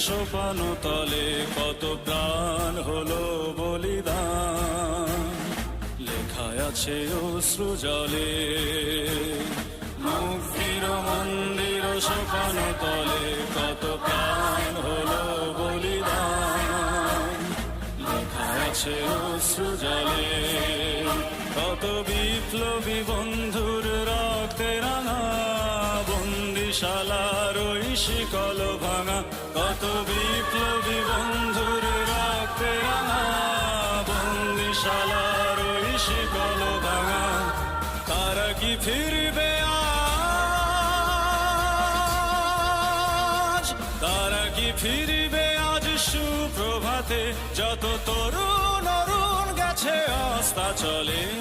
সোপান তলে কত প্রাণ হলো বলিদান, লেখায় আছে অশ্রু জলে। মুক্তির মন্দির সোপান তলে কত প্রাণ হলো বলিদান, লেখায় আছে অশ্রু জলে। কত বিপ্লবী বন্ধুর রক্তে রাঙা বন্দিশালার ওই শিকল ভাঙা, কত বিপ্লবী বন্ধুর রক্তে রাঙা বন্দিশালার ওই শিকল ভাঙা। তারা কি ফিরবে আজ, তারা কি ফিরবে আজ সুপ্রভাতে, যত তরুণ অরুণ গেছে অস্তা চলে।